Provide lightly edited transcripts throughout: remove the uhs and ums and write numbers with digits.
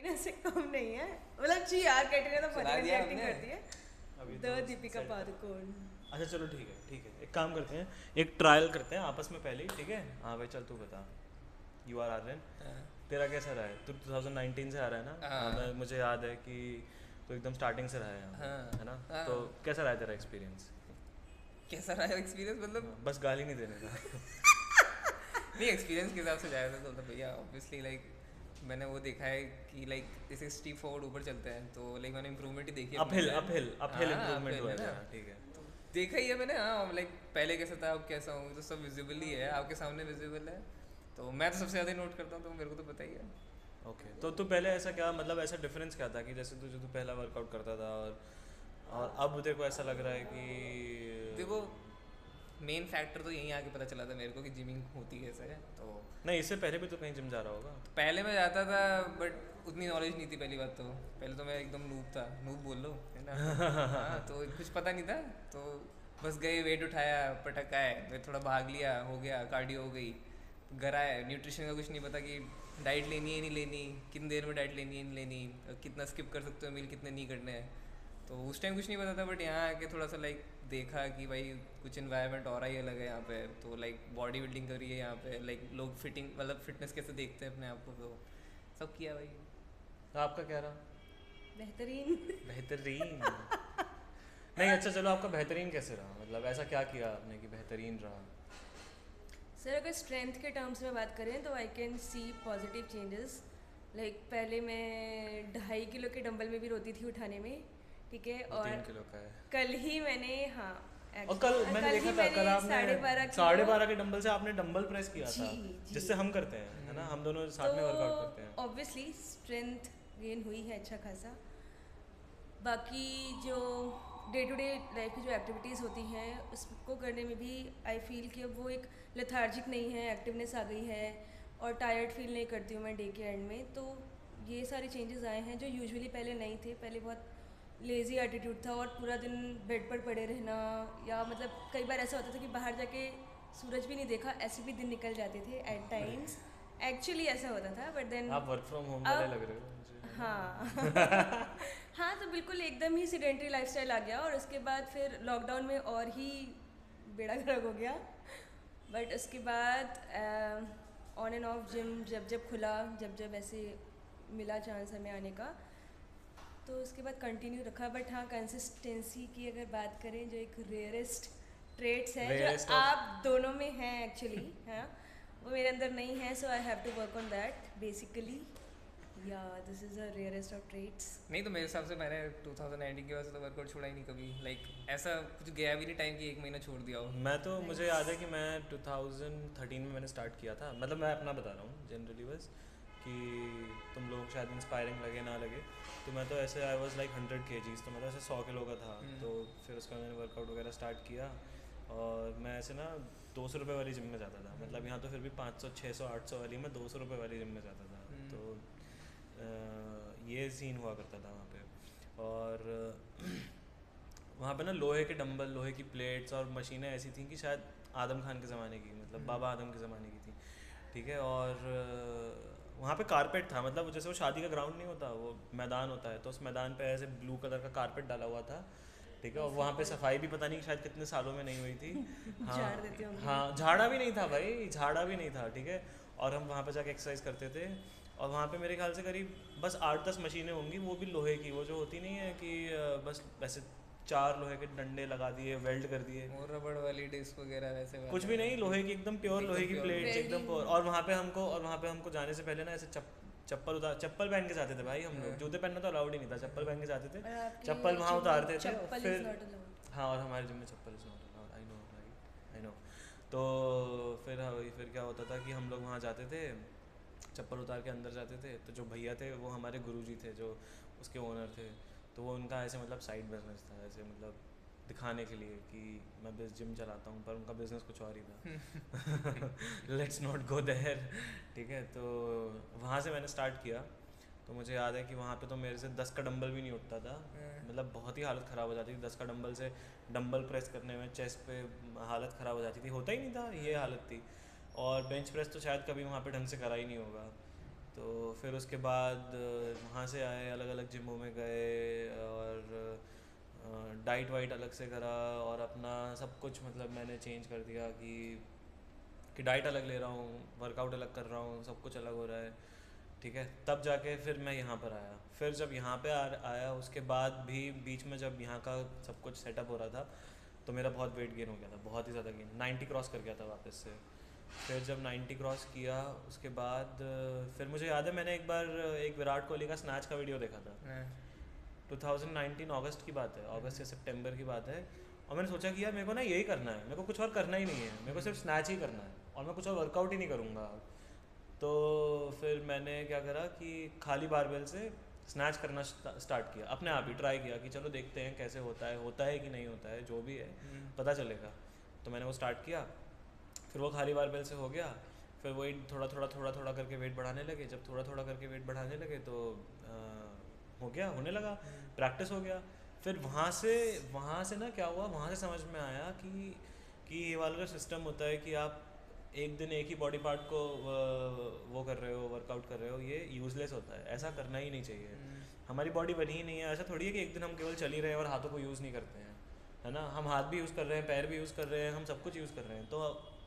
कैटरीना से कम नहीं है, मतलब जी यार कैटरीना तो चला फनी दिया एक्टिंग हमने। करती है। अभी द तो दीपिका सेट। पादुकोण। अच्छा चलो ठीक है ठीक है, एक काम करते हैं, एक ट्रायल करते हैं आपस में पहले ही, ठीक है। हाँ भाई चल तू बता, यू आर आर्यन, हाँ। तेरा कैसा रहा है? तू 2019 से आ रहा है ना? हाँ। मुझे याद है कि तो एकदम स्टार्टिंग से रहा है यहाँ पे, हाँ। है ना? तो हाँ। कैसा रहा है तेरा एक्सपीरियंस? कैसा रहा एक्सपीरियंस मतलब? हाँ, बस गाली नहीं देने का। नहीं, एक्सपीरियंस के हिसाब से जाया था तो भैया ऑब्वियसली लाइक मैंने वो देखा है कि लाइक जैसे स्टीप फॉरवर्ड ऊपर चलते हैं तो लाइक मैंने इंप्रूवमेंट ही देखी है अपने अपहिल में। अपहिल अपहिल हाँ इम्प्रूवमेंट अपहिल हुआ है है ना, तेरा, ठीक है। तो देखा ही है मैंने। हाँ लाइक पहले कैसा था अब कैसा हूँ तो सब विजिबल ही है, आपके सामने विजिबल है। तो मैं तो सबसे ज़्यादा नोट करता हूँ तो मेरे को तो पता ही है। ओके, तो तू पहले ऐसा क्या, मतलब ऐसा डिफरेंस क्या था कि जैसे तू जो तू पहला वर्कआउट करता था और अब तेरे को ऐसा लग रहा है देखो कि मेन फैक्टर तो यहीं आके पता चला था मेरे को कि जिमिंग होती कैसे है। तो नहीं, इससे पहले भी तो कहीं जिम जा रहा होगा। पहले मैं जाता था बट उतनी नॉलेज नहीं थी। पहली बात तो पहले तो मैं एकदम नूब था, नूब बोल लो है ना। हाँ तो कुछ पता नहीं था, तो बस गए वेट उठाया पटक आए, फिर थोड़ा भाग लिया हो गया, कार्डियो हो गई, घर आए, न्यूट्रिशन का कुछ नहीं पता कि डाइट लेनी है नहीं लेनी, कितनी देर में डाइट लेनी है नहीं लेनी, कितना स्किप कर सकते हो मील, कितने नहीं करने हैं। तो उस टाइम कुछ नहीं पता था बट यहाँ आके थोड़ा सा लाइक देखा कि भाई कुछ इन्वायरमेंट और ही अलग है यहाँ पे। तो लाइक बॉडी बिल्डिंग करी है यहाँ पे, लाइक लोग फिटिंग मतलब फिटनेस कैसे देखते हैं अपने आप को, तो सब किया भाई। आपका क्या रहा? बेहतरीन। बेहतरीन? नहीं, अच्छा चलो, आपका बेहतरीन कैसे रहा? मतलब ऐसा क्या किया आपने कि बेहतरीन रहा? सर अगर स्ट्रेंथ के टर्म्स में बात करें तो I can see positive changes. Like पहले मैं 2.5 किलो के डंबल में भी रोती थी उठाने में, ठीक है। वो और 3 किलो का है। कल ही मैंने, हाँ और कल एक्चुअली मैंने कल देखा ही था, कल मैंने आपने 12.5 किलो। 12.5 के डंबल से आपने डंबल प्रेस किया जी था, जी। जिससे हम करते हैं, है ना? हम दोनों तो साथ में वर्कआउट करते हैं। ऑब्वियसली स्ट्रेंथ गेन हुई है अच्छा खासा। बाकी जो डे टू डे लाइफ की जो एक्टिविटीज़ होती हैं उसको करने में भी आई फील कि अब वो एक लेथार्जिक नहीं है, एक्टिवनेस आ गई है और टायर्ड फील नहीं करती हूँ मैं डे के एंड में। तो ये सारे चेंजेस आए हैं जो यूजुअली पहले नहीं थे। पहले बहुत लेज़ी एटीट्यूड था और पूरा दिन बेड पर पड़े रहना, या मतलब कई बार ऐसा होता था कि बाहर जाके सूरज भी नहीं देखा ऐसे भी दिन निकल जाते थे एट टाइम्स। एक्चुअली ऐसा होता था बट देन आप वर्क फ्रॉम होम वाले अब, लग रहे हो मुझे, है हाँ ना? हाँ तो बिल्कुल एकदम ही सीडेंट्री लाइफस्टाइल आ गया और उसके बाद फिर लॉकडाउन में और ही बेड़ा गर्क हो गया। बट उसके बाद ऑन एंड ऑफ जिम जब जब खुला, जब जब ऐसे मिला चांस हमें आने का, तो उसके बाद कंटिन्यू रखा। बट हाँ कंसिस्टेंसी की अगर बात करें जो एक रेयरेस्ट ट्रेट्स है जो रेयरेस्ट ऑफ। आप दोनों में हैं एक्चुअली, हाँ वो मेरे अंदर नहीं है। So I have to work on that basically. Yeah this is the rarest of traits. नहीं तो मेरे हिसाब से मैंने 2019 के बाद से तो वर्कआउट छोड़ा ही नहीं कभी। लाइक ऐसा कुछ गया भी नहीं टाइम कि एक महीना छोड़ दिया हो। मैं तो मुझे नाइस। याद है कि मैं 2013 में मैंने स्टार्ट किया था, मतलब मैं अपना बता रहा हूँ जनरली, बस कि तुम लोग शायद इंस्पायरिंग लगे ना लगे, तो मैं तो ऐसे आई वाज लाइक 100 kgs, तो मैं तो ऐसे 100 किलो का था। तो फिर उसका मैंने वर्कआउट वगैरह स्टार्ट किया और मैं ऐसे ना 200 रुपये वाली जिम में जाता था। मतलब यहाँ तो फिर भी 500 600 800 वाली, मैं 200 रुपये वाली जिम में जाता था। तो ये सीन हुआ करता था वहाँ पे। और वहाँ पे ना लोहे के डंबल, लोहे की प्लेट्स और मशीनें ऐसी थी कि शायद आदम खान के ज़माने की, मतलब बाबा आदम के ज़माने की थी, ठीक है। और वहाँ पे कारपेट था, मतलब जैसे वो शादी का ग्राउंड नहीं होता, वो मैदान होता है, तो उस मैदान पे ऐसे ब्लू कलर का कारपेट डाला हुआ था, ठीक है। और वहाँ पे सफाई भी पता नहीं शायद कितने सालों में नहीं हुई थी। हाँ झाड़ देते होंगे। हाँ, झाड़ा भी नहीं था भाई, झाड़ा भी नहीं था, ठीक है। और हम वहाँ पे जाके एक्सरसाइज करते थे। और वहाँ पे मेरे ख्याल से करीब बस 8-10 मशीनें होंगी, वो भी लोहे की, वो जो होती नहीं है कि बस ऐसे 4 लोहे के डंडे लगा दिए, वेल्ड कर दिए, वो रबड़ वाली डिस्क वगैरह वैसे कुछ वाले भी नहीं, लोहे की एकदम प्योर लोहे एकदम की प्योर लोहे। प्लेट्स एकदम प्योर। वेल्डिंग। और वहाँ पे हमको जाने से पहले ना ऐसे चप्पल पहन के जाते थे भाई हम लोग। जूते पहनना तो अलाउड ही नहीं था, चप्पल पहन के जाते थे। और आपके चप्पल वहाँ जिम में उतारते थे और चप्पल इज फिर, नॉट अलाउड। हाँ, और हमारे जिम में चप्पल is not allowed, I know भाई, आई नो। तो फिर हाँ, फिर क्या होता था कि हम लोग वहाँ जाते थे, चप्पल उतार के अंदर जाते थे, तो जो भैया थे वो हमारे गुरुजी थे, जो उसके ओनर थे। तो वो उनका ऐसे मतलब साइड बिजनेस था, ऐसे मतलब दिखाने के लिए कि मैं बस जिम चलाता हूँ, पर उनका बिजनेस कुछ और ही था। लेट्स नॉट गो देयर, ठीक है। तो वहाँ से मैंने स्टार्ट किया। तो मुझे याद है कि वहाँ पे तो मेरे से 10 का डंबल भी नहीं उठता था, मतलब बहुत ही हालत ख़राब हो जाती थी 10 का डंबल से। डंबल प्रेस करने में चेस्ट पे हालत ख़राब हो जाती थी, होता ही नहीं था, ये हालत थी। और बेंच प्रेस तो शायद कभी वहाँ पे ढंग से करा ही नहीं होगा। तो फिर उसके बाद वहाँ वहाँ से आए, अलग अलग जिमों में गए और डाइट वाइट अलग से करा और अपना सब कुछ मतलब मैंने चेंज कर दिया कि डाइट अलग ले रहा हूँ, वर्कआउट अलग कर रहा हूँ, सब कुछ अलग हो रहा है, ठीक है। तब जाके फिर मैं यहाँ पर आया। फिर जब यहाँ पे आया उसके बाद भी बीच में जब यहाँ का सब कुछ सेटअप हो रहा था तो मेरा बहुत वेट गेन हो गया था, बहुत ही ज़्यादा गेन, 90 क्रॉस कर गया था वापस से। फिर जब 90 क्रॉस किया उसके बाद फिर मुझे याद है मैंने एक बार एक विराट कोहली का स्नैच का वीडियो देखा था। 2019 अगस्त की बात है, अगस्त या सितंबर की बात है, और मैंने सोचा कि यार मेरे को ना यही करना है, मेरे को कुछ और करना ही नहीं है, मेरे को सिर्फ स्नैच ही करना है और मैं कुछ और वर्कआउट ही नहीं करूँगा। तो फिर मैंने क्या करा कि खाली बारबेल से स्नैच करना स्टार्ट किया, अपने आप ही ट्राई किया कि चलो देखते हैं कैसे होता है कि नहीं होता है, जो भी है पता चलेगा। तो मैंने वो स्टार्ट किया, फिर वो खाली बारबेल से हो गया, फिर वही थोड़ा थोड़ा करके वेट बढ़ाने लगे। जब थोड़ा थोड़ा करके वेट बढ़ाने लगे तो हो गया, होने लगा, प्रैक्टिस हो गया। फिर वहाँ से ना क्या हुआ, वहाँ से समझ में आया कि ये वाला जो सिस्टम होता है कि आप एक दिन एक ही बॉडी पार्ट को वो कर रहे हो, वर्कआउट कर रहे हो, ये यूज़लेस होता है, ऐसा करना ही नहीं चाहिए। हमारी बॉडी बनी ही नहीं है, ऐसा थोड़ी है कि एक दिन हम केवल चल ही रहे हैं और हाथों को यूज़ नहीं करते हैं, है ना। हम हाथ भी यूज़ कर रहे हैं, पैर भी यूज़ कर रहे हैं, हम सब कुछ यूज़ कर रहे हैं, तो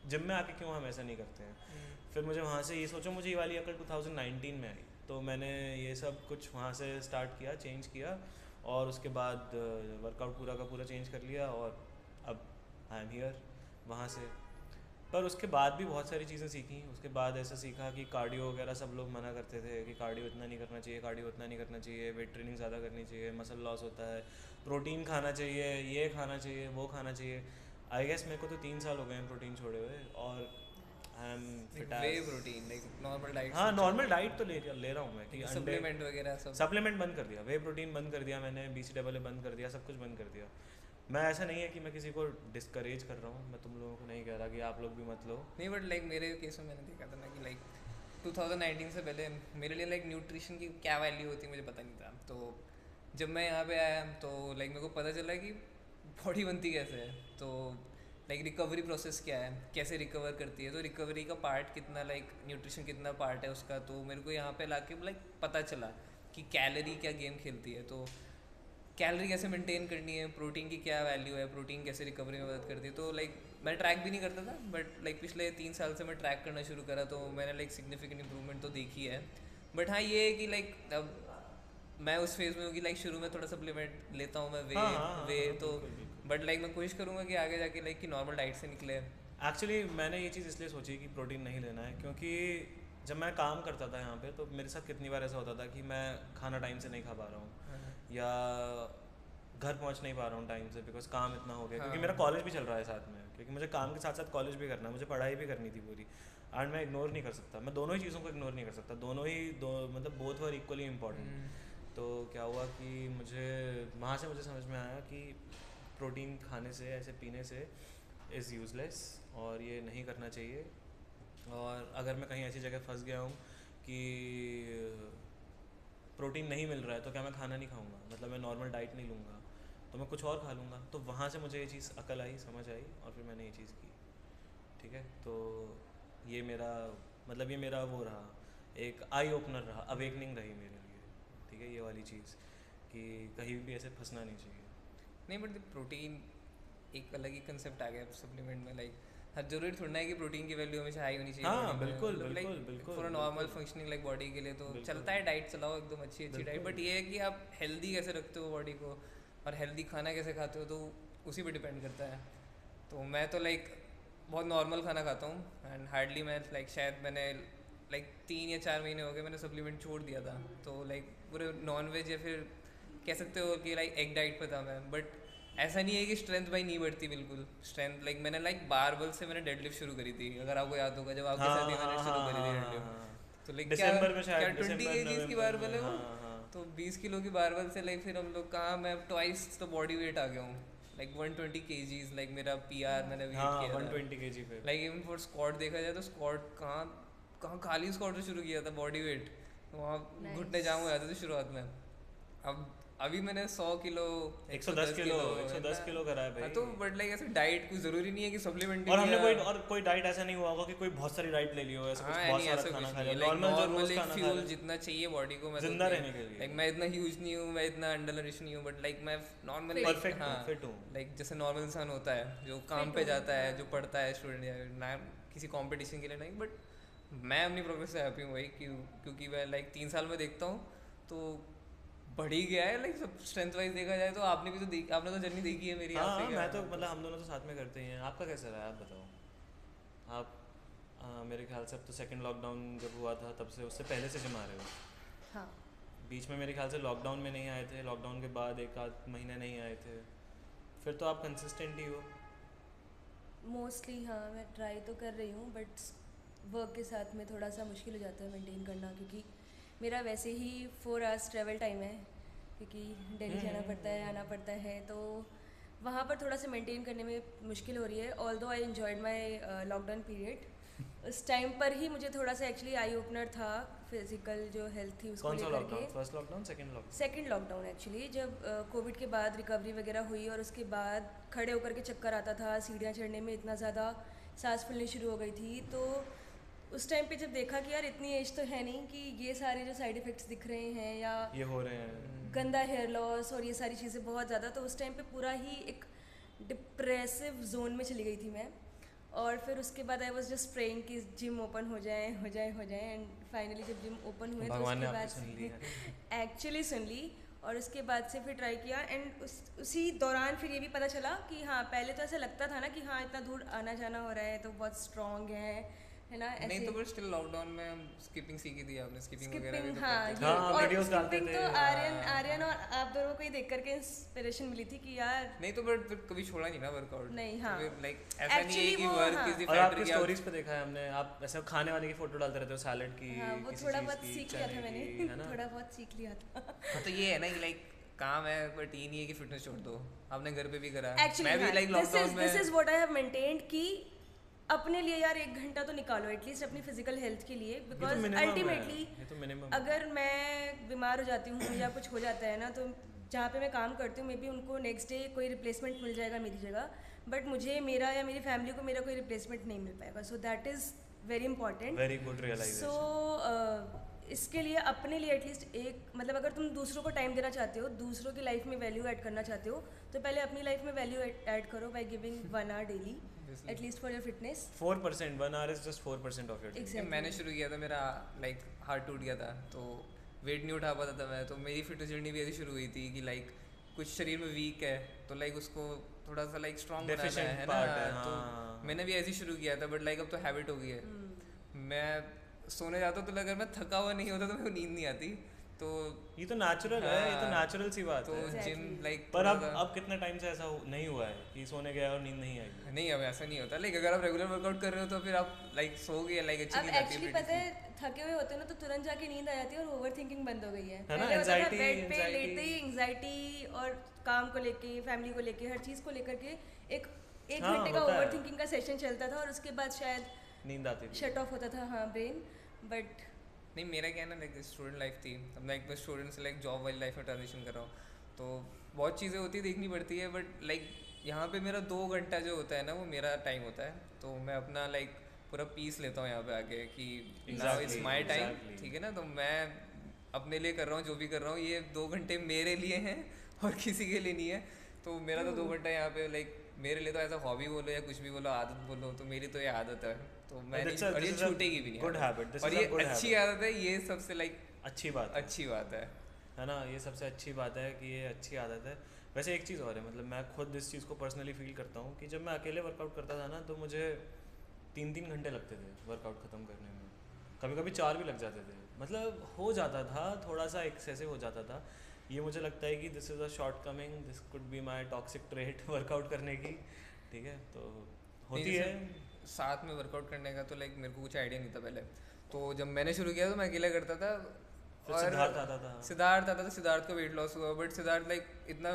जिम में आके क्यों हम ऐसा नहीं करते हैं। फिर मुझे वहाँ से ये सोचो, मुझे ये वाली अकल 2019 में आई, तो मैंने ये सब कुछ वहाँ से स्टार्ट किया, चेंज किया, और उसके बाद वर्कआउट पूरा का पूरा चेंज कर लिया और अब आई एम हियर वहाँ से। पर उसके बाद भी बहुत सारी चीज़ें सीखी। उसके बाद ऐसा सीखा कि कार्डियो वगैरह सब लोग मना करते थे कि कार्डियो इतना नहीं करना चाहिए, कार्डियो इतना नहीं करना चाहिए, वेट ट्रेनिंग ज़्यादा करनी चाहिए, मसल लॉस होता है, प्रोटीन खाना चाहिए, ये खाना चाहिए, वो खाना चाहिए। आई गेस मेरे को तो 3 साल हो गए हैं प्रोटीन छोड़े हुए, और I am fit way protein like normal diet. हाँ, नॉर्मल डाइट तो ले रहा हूँ मैं कि सप्लीमेंट वगैरह सब, सप्लीमेंट बंद कर दिया, वे प्रोटीन बंद कर दिया मैंने, BCAA बंद कर दिया, सब कुछ बंद कर दिया। मैं ऐसा नहीं है कि मैं किसी को डिस्करेज कर रहा हूँ, मैं तुम लोगों को नहीं कह रहा कि आप लोग भी मत लो। नहीं, बट लाइक मेरे केस में मैंने देखा था ना कि लाइक 2019 से पहले मेरे लिए लाइक न्यूट्रिशन की क्या वैल्यू होती है मुझे पता नहीं था। तो जब मैं यहाँ पे आया तो लाइक मेरे को पता चला कि बॉडी बनती कैसे है, तो लाइक रिकवरी प्रोसेस क्या है, कैसे रिकवर करती है, तो रिकवरी का पार्ट कितना, लाइक न्यूट्रिशन कितना पार्ट है उसका। तो मेरे को यहाँ पे लाके लाइक पता चला कि कैलोरी क्या गेम खेलती है, तो कैलोरी कैसे मेंटेन करनी है, प्रोटीन की क्या वैल्यू है, प्रोटीन कैसे रिकवरी में मदद करती है। तो लाइक मैं ट्रैक भी नहीं करता था, बट लाइक पिछले 3 साल से मैं ट्रैक करना शुरू करा, तो मैंने लाइक सिग्निफिकेंट इंप्रूवमेंट तो देखी है। बट हाँ, ये है कि लाइक अब मैं उस फेज़ में हूँ कि लाइक शुरू में थोड़ा सप्लीमेंट लेता हूँ मैं वे तो, बट लाइक मैं कोशिश करूँगा कि आगे जाके लाइक कि नॉर्मल डाइट से निकले। एक्चुअली मैंने ये चीज़ इसलिए सोची कि प्रोटीन नहीं लेना है, क्योंकि जब मैं काम करता था यहाँ पे तो मेरे साथ कितनी बार ऐसा होता था कि मैं खाना टाइम से नहीं खा पा रहा हूँ, या घर पहुँच नहीं पा रहा हूँ टाइम से, बिकॉज काम इतना हो गया, क्योंकि मेरा कॉलेज भी चल रहा है साथ में, क्योंकि मुझे काम के साथ साथ कॉलेज भी करना है, मुझे पढ़ाई भी करनी थी पूरी, एंड मैं इग्नोर नहीं कर सकता, मैं दोनों ही चीज़ों को इग्नोर नहीं कर सकता, दोनों ही मतलब बोथ वर इक्वली इम्पॉर्टेंट। तो क्या हुआ कि मुझे वहाँ से मुझे समझ में आया कि प्रोटीन खाने से, ऐसे पीने से इज़ यूज़लेस, और ये नहीं करना चाहिए। और अगर मैं कहीं ऐसी जगह फंस गया हूँ कि प्रोटीन नहीं मिल रहा है तो क्या मैं खाना नहीं खाऊंगा, मतलब मैं नॉर्मल डाइट नहीं लूँगा, तो मैं कुछ और खा लूँगा। तो वहाँ से मुझे ये चीज़ अकल आई, समझ आई, और फिर मैंने ये चीज़ की, ठीक है। तो ये मेरा मतलब ये मेरा वो रहा, एक आई ओपनर रहा, अवेकनिंग रही मेरे लिए, ठीक है, ये वाली चीज़ कि कहीं भी ऐसे फंसना नहीं चाहिए। नहीं, बट प्रोटीन एक अलग ही कंसेप्ट आ गया सप्लीमेंट में, लाइक हर जरूरी थोड़ा है कि प्रोटीन की वैल्यू हमेशा हाई होनी चाहिए। हाँ, बिल्कुल बिल्कुल बिल्कुल for a normal functioning like body के लिए तो चलता है, डाइट चलाओ एकदम अच्छी डाइट, बट ये है कि आप हेल्दी कैसे रखते हो बॉडी को और हेल्दी खाना कैसे खाते हो, तो उसी पे डिपेंड करता है। तो मैं तो लाइक बहुत नॉर्मल खाना खाता हूँ, एंड हार्डली मैं लाइक शायद मैंने लाइक 3 या 4 महीने हो गए मैंने सप्लीमेंट छोड़ दिया था। तो लाइक पूरे नॉन वेज या फिर कह सकते हो कि लाइक एग डाइट पे था मैं, बट ऐसा नहीं है कि स्ट्रेंथ भाई नहीं बढ़ती, बिल्कुल स्ट्रेंथ लाइक मैंने लाइक बारबल से मैंने डेडलिफ्ट शुरू करी थी, अगर आपको याद होगा जब आपके साथ ही मैंने शुरू करी थी डेडलिफ्ट। तो लाइक क्या 20 kgs की बारबल है वो, तो 20 किलो की बारबल से लाइक फिर हम लोग कहाँ, मैं ट्वाइस तो बॉडी वेट आ गया हूँ, लाइक 120 kgs, लाइक मेरा PR मैंने वेट किया 120 kg पे, लाइक इवन फॉर स्क्वाट देखा जाए तो स्क्वाट कहाँ खाली स्क्वाट से शुरू किया था बॉडी वेट, तो वहाँ घुटने जाम हो जाते थे शुरुआत में। अब अभी मैंने 100 किलो 110 किलो 110 किलो करा है भाई। तो बट लाइक ऐसे डाइट कुछ जरूरी नहीं है कि सप्लीमेंट और हमने कोई डाइट ऐसा नहीं हुआ होगा कि कोई बहुत सारी डाइट ले ली हो, ऐसा कुछ बहुत सारा खाना खा लिया, नॉर्मल जो रोज खाना खा फ्यूल जितना चाहिए बॉडी को मैं जिंदा रहने के लिए। लाइक मैं इतना ह्यूज नहीं हूँ, मैं इतना अंडर नरिश नहीं हूँ, बट लाइक मैं नॉर्मल परफेक्ट फिट हूँ, लाइक जैसे नॉर्मल इंसान होता है जो काम पे जाता है, जो पढ़ता है स्टूडेंट या ना किसी कंपटीशन के लिए नहीं, बट मैं अपनी प्रोग्रेस से हैप्पी हूँ भाई, क्योंकि मैं लाइक 3 साल में देखता हूँ तो बढ़ ही गया है। लाइक सब स्ट्रेंथ वाइज देखा जाए तो आपने तो जर्नी देखी है मेरी। हाँ मैं तो मतलब हम दोनों तो साथ में करते ही हैं। आपका कैसा रहा है आप बताओ। आप मेरे ख्याल से अब तो सेकंड लॉकडाउन जब हुआ था तब से, उससे पहले से जिम आ रहे हो। हाँ बीच में मेरे ख्याल से लॉकडाउन में नहीं आए थे, लॉकडाउन के बाद 1 आध महीने नहीं आए थे, फिर तो आप कंसिस्टेंट ही हो मोस्टली। हाँ मैं ट्राई तो कर रही हूँ, बट वर्क के साथ में थोड़ा सा मुश्किल हो जाता है मेंटेन करना, क्योंकि मेरा वैसे ही 4 आवर्स ट्रैवल टाइम है, क्योंकि दिल्ली जाना पड़ता है, आना पड़ता है, तो वहाँ पर थोड़ा सा मेंटेन करने में मुश्किल हो रही है। Although I enjoyed my lockdown period, उस टाइम पर ही मुझे थोड़ा सा एक्चुअली आई ओपनर था, फिजिकल जो हेल्थ थी उसको लेकर के। First lockdown second lockdown actually, जब कोविड के बाद रिकवरी वगैरह हुई और उसके बाद खड़े होकर के चक्कर आता था, सीढ़ियाँ चढ़ने में इतना ज़्यादा सांस फूलनी शुरू हो गई थी, तो उस टाइम पे जब देखा कि यार इतनी एज तो है नहीं कि ये सारे जो साइड इफ़ेक्ट्स दिख रहे हैं या ये हो रहे हैं, गंदा हेयर लॉस और ये सारी चीज़ें बहुत ज़्यादा, तो उस टाइम पे पूरा ही एक डिप्रेसिव जोन में चली गई थी मैं। और फिर उसके बाद आई वाज जस्ट प्रेइंग कि जिम ओपन हो जाए एंड फाइनली जब जिम ओपन हुए तो उसके बाद एक्चुअली सुन ली, और उसके बाद से फिर ट्राई किया, एंड उसी दौरान फिर ये भी पता चला कि हाँ पहले तो ऐसा लगता था ना कि हाँ इतना दूर आना जाना हो रहा है तो बहुत स्ट्रॉन्ग है ना, ऐसे नहीं तो बट स्टिल लॉकडाउन में स्किपिंग सीखी थी आपने, स्किपिंग वगैरह भी तो हाँ, करते थे। और वीडियोस डालते स्किपिंग थे। तो आर्यन और आप दोनों को ही देख करके इंस्पिरेशन मिली थी कि यार नहीं तो बट फिर कभी छोड़ा नहीं ना वर्कआउट। नहीं, हाँ। लाइक ऐसा नहीं है Actually कि वो, वर्क हाँ। इज द और फैक्टर आपके कि स्टोरीज पे देखा है हमने, आप ऐसे खाने वाने की फोटो डालते रहते हो, सैलेड की, हाँ, वो किसी थोड़ा चीज़ बहुत की, सीख लिया था चने मैंने की, है ना? थोड़ा बहुत सीख लिया था तो ये है ना कि लाइक काम है, बट ये नहीं है कि फिटनेस छोड़ दो। आपने घर पे भी करा, एक्चुअली मैं भी लाइक लॉकडाउन में this is what I have maintained कि अपने लिए यार 1 घंटा तो निकालो एटलीस्ट अपनी फिजिकल हेल्थ के लिए, बिकॉज अल्टीमेटली अगर मैं बीमार हो जाती हूँ या कुछ हो जाता है ना, तो जहाँ पे मैं काम करती हूँ मे बी उनको नेक्स्ट डे कोई रिप्लेसमेंट मिल जाएगा मेरी जगह, बट मुझे मेरा या मेरी फैमिली को मेरा कोई रिप्लेसमेंट नहीं मिल पाएगा, so that is very important. Very good realisation. So इसके लिए अपने लिए एटलीस्ट एक, मतलब अगर तुम दूसरों को टाइम देना चाहते हो, दूसरों की लाइफ में वैल्यू ऐड करना चाहते हो, तो पहले अपनी लाइफ में वैल्यू ऐड करो by giving 1 hour daily at least for your fitness. 4%, 1 hour is just 4% of your day। Exactly. मैंने शुरू किया था, मेरा लाइक हार्ट टूट गया था तो वेट नहीं उठा पाता था मैं, तो मेरी फिटनेस जर्नी भी ऐसी शुरू हुई थी कि लाइक कुछ शरीर में वीक है तो लाइक उसको थोड़ा सा लाइक स्ट्रॉन्ग बनाना है ना, तो मैंने भी ऐसे ही शुरू किया था, बट लाइक अब तो हैबिट हो गई है। मैं सोने जाता हूँ तो अगर मैं थका हुआ नहीं होता तो मेरे को नींद नहीं आती, तो ये तो नेचुरल है, ये तो नेचुरल सी बात तो है। जिम लाइक पर अब कितने टाइम से ऐसा नहीं हुआ है कि सोने गया और नींद नहीं आई? नहीं, अब ऐसा नहीं होता। लाइक अगर आप रेगुलर वर्कआउट कर रहे हो तो फिर आप लाइक सोओगे, लाइक अच्छी अब नींद आती एक्चुअली है। पता है थके हुए होते हैं ना तो तुरंत जाके नींद आ जाती है और ओवर थिंकिंग बंद हो गई है। ना, पहले होता था anxiety- बेड पे anxiety- लेटते ही एंजाइटी और काम को लेके, फैमिली को लेके, हर चीज़ को लेकर के एक हाँ, घंटे का होता है। ओवर थिंकिंग का सेशन चलता था और उसके बाद शायद नींद आती थी। शट ऑफ होता था हाँ ब्रेन। बट नहीं, मेरा क्या है ना, लाइक स्टूडेंट लाइफ थी, अब लाइक मैं स्टूडेंट से लाइक जॉब वाली लाइफ में ट्रांजिशन कर रहा हूँ, तो बहुत चीज़ें होती है देखनी पड़ती है, बट लाइक यहाँ पे मेरा 2 घंटा जो होता है ना वो मेरा टाइम होता है, तो मैं अपना लाइक पूरा पीस लेता हूँ यहाँ पे आके कि नाउ इट्स माय टाइम, ठीक है ना। तो मैं अपने लिए कर रहा हूँ जो भी कर रहा हूँ, ये 2 घंटे मेरे लिए हैं और किसी के लिए नहीं है, तो मेरा तो 2 घंटा यहाँ पे लाइक मेरे लिए तो ऐसा हॉबी बोलो या कुछ भी बोलो, आदत बोलो, तो मेरी तो ये आदत है, तो मैं नहीं, और ये छूटेगी भी नहीं। गुड हैबिट, और ये अच्छी आदत है, ये सबसे लाइक अच्छी बात है ना, ये सबसे अच्छी बात है कि ये अच्छी आदत है। वैसे एक चीज़ और है, मतलब मैं खुद इस चीज़ को पर्सनली फील करता हूँ कि जब मैं अकेले वर्कआउट करता था ना तो मुझे 3-3 घंटे लगते थे वर्कआउट ख़त्म करने में, कभी कभी 4 भी लग जाते थे, मतलब हो जाता था, थोड़ा सा एक्सेसिव हो जाता था। ये मुझे लगता है कि this is a short coming, this could be my toxic trait workout करने की, ठीक है, तो होती है। साथ में वर्कआउट करने का तो लाइक मेरे को कुछ आइडिया नहीं था पहले, तो जब मैंने शुरू किया तो मैं अकेला करता था, और सिद्धार्थ आता था, सिद्धार्थ का वेट लॉस हुआ, बट सिद्धार्थ लाइक इतना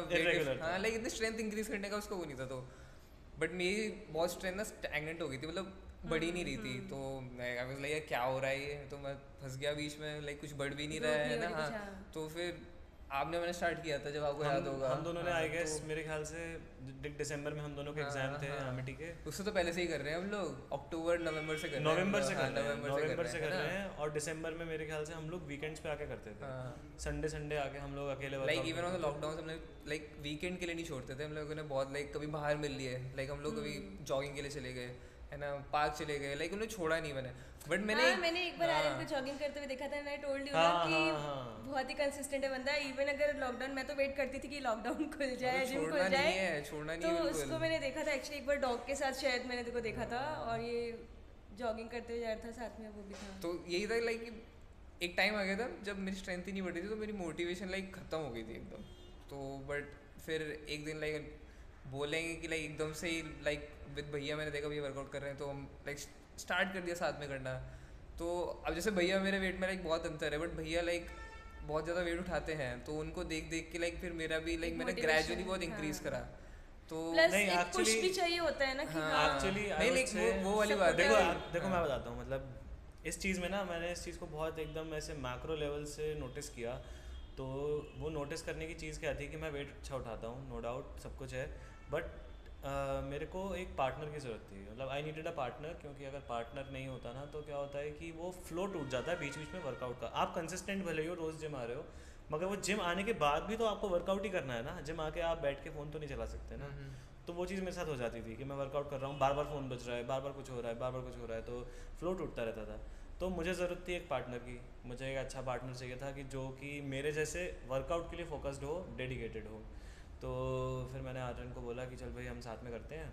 हाँ लाइक इतनी स्ट्रेंथ इंक्रीज करने का उसका वो नहीं था, तो बट मेरी बहुत स्ट्रेंथ ना स्टैग्नेंट हो गई थी, मतलब बढ़ी नहीं रही थी, तो मैं आई वाज लाइक क्या हो रहा है ये, तो मैं फंस गया बीच में, लाइक कुछ बढ़ भी नहीं रहा है ना, हाँ, तो फिर आपने मैंने स्टार्ट किया था जब आपको याद होगा। हम दोनों ने हाँ, आई गेस तो मेरे ख्याल से दिसंबर में हम दोनों के एग्जाम थे एमिटी के। उससे तो पहले से ही कर रहे हैं हम लोग, अक्टूबर नवंबर से कर रहे हैं, नवंबर से हाँ, कर रहे हैं, नवंबर से कर है ना? रहे हैं। और दिसंबर में मेरे ख्याल से हम लोग वीकेंड्स पे आके करते थे, हाँ। संडे आके हम लोग अकेले like even on the lockdown हमने लाइक वीकेंड के लिए नहीं छोड़ते थे हम लोगों ने, बहुत लाइक कभी बाहर मिल लिए, लाइक हम लोग कभी जॉगिंग के लिए चले गए है ना, पार्क चले गए, लाइक उन्हें छोड़ा नहीं मैंने। बट मैंने एक बार आर्यन को जॉगिंग करते हुए देखा था, मैं टोल्ड यू ना कि बहुत ही कंसिस्टेंट है बंदा। इवन अगर लॉकडाउन, मैं तो वेट करती थी कि लॉकडाउन खुल जाए, जिम खुल जाए, छोड़ना नहीं तो है उसको मैंने देखा था एक्चुअली एक बार डॉग के साथ, शायद मैंने देखो देखा था, और ये जॉगिंग करते हुए जा रहा था साथ में, वो भी था। तो यही था लाइक एक टाइम आ गया था जब मेरी स्ट्रेंथ ही नहीं बढ़ी थी, तो मेरी मोटिवेशन लाइक ख़त्म हो गई थी एकदम। तो बट फिर एक दिन लाइक बोलेंगे कि लाइक एकदम से ही लाइक विद भैया मैंने देखा भैया वर्कआउट कर रहे हैं, तो हम लाइक स्टार्ट कर दिया साथ में करना। तो अब जैसे भैया मेरे वेट में लाइक बहुत अंतर है, बट भैया लाइक बहुत ज़्यादा वेट उठाते हैं, तो उनको देख देख के लाइक फिर मेरा भी लाइक मैंने ग्रेजुअली बहुत इंक्रीज करा। तो प्लस नहीं, एक पुश भी चाहिए होता है ना कि हाँ, एक्चुअली नहीं लाइक वो वाली बात देखो है। देखो मैं बताता हूँ, मतलब इस चीज़ में ना मैंने इस चीज़ को बहुत एकदम ऐसे मैक्रो लेवल से नोटिस किया। तो वो नोटिस करने की चीज़ क्या थी कि मैं वेट अच्छा उठाता हूँ, नो डाउट सब कुछ है, बट मेरे को एक पार्टनर की ज़रूरत थी, मतलब आई नीडेड अ पार्टनर, क्योंकि अगर पार्टनर नहीं होता ना तो क्या होता है कि वो फ्लो टूट जाता है बीच बीच में वर्कआउट का। आप कंसिस्टेंट भले ही हो, रोज़ जिम आ रहे हो, मगर वो जिम आने के बाद भी तो आपको वर्कआउट ही करना है ना। जिम आके आप बैठ के फ़ोन तो नहीं चला सकते ना। तो वो चीज़ मेरे साथ हो जाती थी कि मैं वर्कआउट कर रहा हूँ, बार बार फ़ोन बज रहा है, बार बार कुछ हो रहा है, बार बार कुछ हो रहा है, तो फ्लो टूटता रहता था। तो मुझे ज़रूरत थी एक पार्टनर की, मुझे एक अच्छा पार्टनर चाहिए था कि जो कि मेरे जैसे वर्कआउट के लिए फोकस्ड हो, डेडिकेटेड हो। तो फिर मैंने आर्यन को बोला कि चल भाई हम साथ में करते हैं।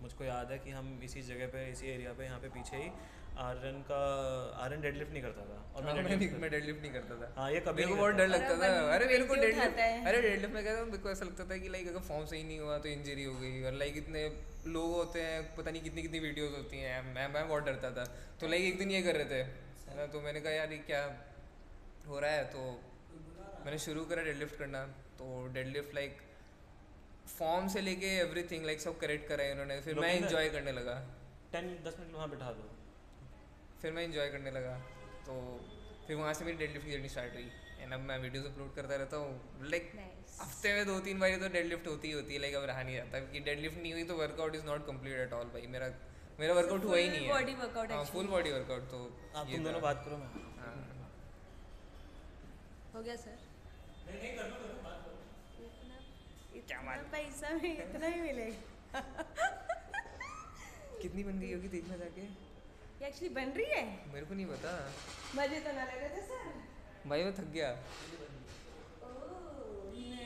मुझको याद है कि हम इसी जगह पे, इसी एरिया पे, यहाँ पे पीछे ही आर्यन डेडलिफ्ट नहीं करता था और मैं डेडलिफ्ट नहीं करता था। हाँ, ये कभी मेरे को बहुत डर लगता था। अरे मेरे को डेडलिफ्ट, है। अरे डेडलिफ्ट में क्या था, मेरे को ऐसा लगता था कि लाइक अगर फॉर्म सही नहीं हुआ तो इंजरी हो गई, और लाइक इतने लोग होते हैं, पता नहीं कितनी कितनी वीडियोस होती हैं, मैं बहुत डरता था। तो लाइक एक दिन ये कर रहे थे है ना, तो मैंने कहा यार ये क्या हो रहा है, तो मैंने शुरू करा डेडलिफ्ट करना। तो डेडलिफ्ट लाइक फॉर्म से लेके एवरीथिंग लाइक सब करेक्ट करा है उन्होंने। फिर मैं इंजॉय करने लगा, 10-10 मिनट वहाँ बिठा दो, फिर मैं इंजॉय करने लगा। तो फिर वहाँ से मेरी डेडलिफ्ट की जर्नी स्टार्ट हुई, एंड अब मैं वीडियोस अपलोड करता रहता हूँ। लाइक हफ्ते में 2-3 बार तो डेडलिफ्ट होती ही होती है। लाइक अब रहा नहीं जाता कि डेडलिफ्ट नहीं हुई तो workout is not complete at all. भाई मेरा वर्कआउट हुआ ही नहीं है, बॉडी वर्कआउट है, फुल बॉडी वर्कआउट। तो आप ये तुम दोनों था। बात करो, मैं हाँ। हो गया सर। नहीं करो बात करो। इतना पैसा में इतना ही मिलेगा। कितनी बन गई होगी देखना जाके, ये एक्चुअली बन रही है, मेरे को नहीं पता। मजे तो ना ले रहे थे सर। भाई मैं थक गया।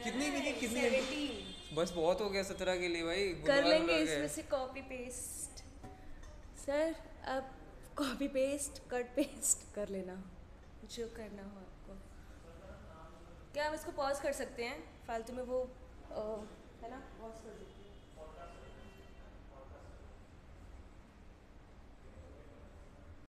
कितनी मिली, कितनी 17 बस बहुत हो गया 17 के लिए भाई। कर लेंगे इसमें से कॉपी पेस्ट सर। अब कॉपी पेस्ट कट पेस्ट कर लेना जो करना हो आपको। क्या हम इसको पॉज कर सकते हैं, फालतू में वो है ना, पॉज कर दो।